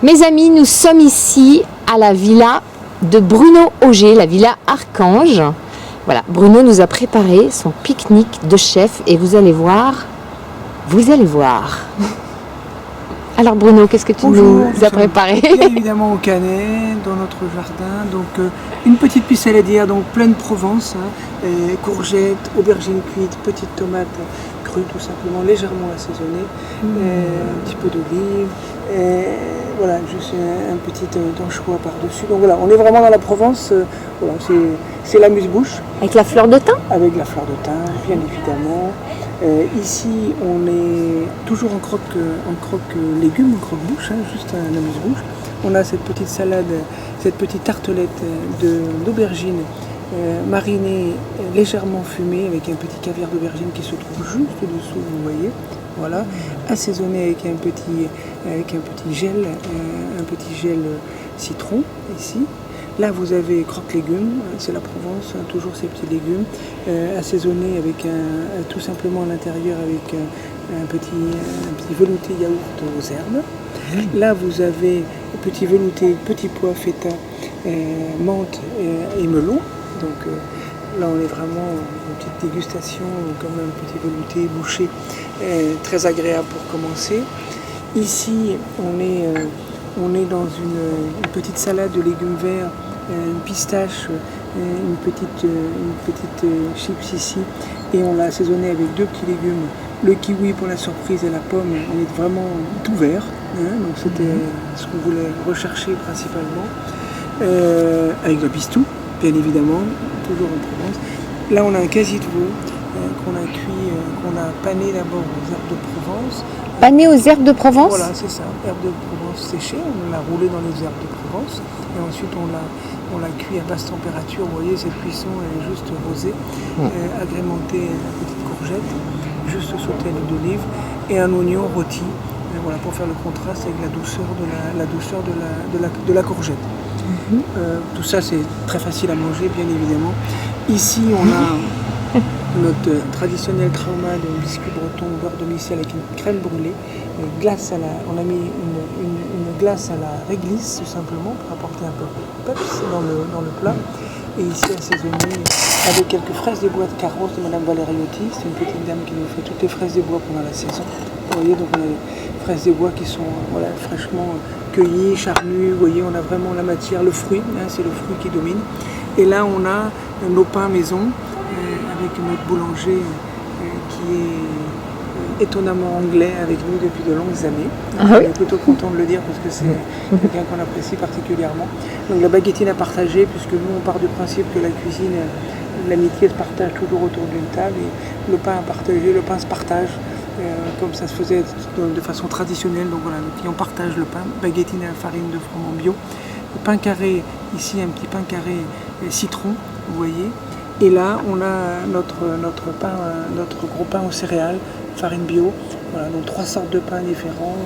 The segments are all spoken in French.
Mes amis, nous sommes ici à la villa de Bruno Auger, la villa Archange. Voilà, Bruno nous a préparé son pique-nique de chef et vous allez voir. Alors Bruno, qu'est-ce que tu nous as préparé? Bien évidemment au Canet, dans notre jardin. Donc une petite piste saladière, donc pleine Provence, courgettes, aubergines cuites, petites tomates crues tout simplement, légèrement assaisonnées, un petit peu d'olive, voilà, juste un petit anchois par-dessus. Donc voilà, on est vraiment dans la Provence, voilà, c'est l'amuse-bouche. Avec la fleur de thym? Avec la fleur de thym, bien évidemment. Ici, on est toujours en croque-légumes, en croque-bouche, juste un amuse-bouche. On a cette petite salade, cette petite tartelette d'aubergines marinée, légèrement fumée, avec un petit caviar d'aubergine qui se trouve juste dessous, vous voyez. Voilà, assaisonné avec un petit gel citron ici. Là, vous avez croque-légumes, c'est la Provence, toujours ces petits légumes, assaisonnés avec tout simplement à l'intérieur avec un petit velouté yaourt aux herbes. Là, vous avez petit velouté, petit pois feta, menthe et melon. Donc là, on est vraiment une petite dégustation, comme un petit velouté bouché, très agréable pour commencer. Ici, on est dans une petite salade de légumes verts, une pistache, une petite chips ici, et on l'a assaisonné avec deux petits légumes, le kiwi pour la surprise et la pomme. On est vraiment tout vert, donc c'était ce qu'on voulait rechercher principalement, avec la pistou, bien évidemment, toujours en Provence. Là, on a un quasi de veau qu'on a cuit, qu'on a pané d'abord aux herbes de Provence. Pané aux herbes de Provence? Voilà, c'est ça, herbes de Provence séchées, on l'a roulé dans les herbes de Provence, et ensuite on l'a cuit à basse température. Vous voyez, cette cuisson elle est juste rosée, agrémentée de petites courgettes, juste sauté à l'huile d'olive, et un oignon rôti, voilà, pour faire le contraste avec la douceur de la courgette. Tout ça, c'est très facile à manger, bien évidemment. Ici, on a notre traditionnel trauma de biscuit breton beurre de micelle avec une crème brûlée, on a mis une glace à la réglisse tout simplement pour apporter un peu de peps dans le plat. Et ici assaisonné avec quelques fraises des bois de Carrosse de Madame Valeriotti. C'est une petite dame qui nous fait toutes les fraises des bois pendant la saison. Vous voyez, donc on a les fraises des bois qui sont fraîchement cueillies, charnues. Vous voyez, on a vraiment la matière, le fruit, c'est le fruit qui domine. Et là, on a nos pains maison avec notre boulanger qui est étonnamment anglais avec nous depuis de longues années. On est plutôt content de le dire parce que c'est quelqu'un qu'on apprécie particulièrement. Donc la baguettine à partager, puisque nous on part du principe que la cuisine, l'amitié se partage toujours autour d'une table, et le pain à partager, le pain se partage, comme ça se faisait de façon traditionnelle. Donc voilà, les clients partagent le pain, baguettine à farine de froment bio. Le pain carré, ici un petit pain carré citron, vous voyez. Et là, on a notre gros pain aux céréales, farine bio. Voilà, donc 3 sortes de pains différents,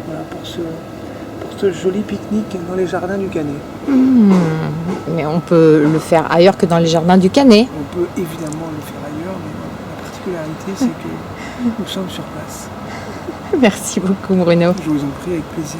voilà, pour ce joli pique-nique dans les jardins du Canet. Mais on peut le faire ailleurs que dans les jardins du Canet. On peut évidemment le faire ailleurs, mais la particularité, c'est que nous sommes sur place. Merci beaucoup Bruno. Je vous en prie, avec plaisir.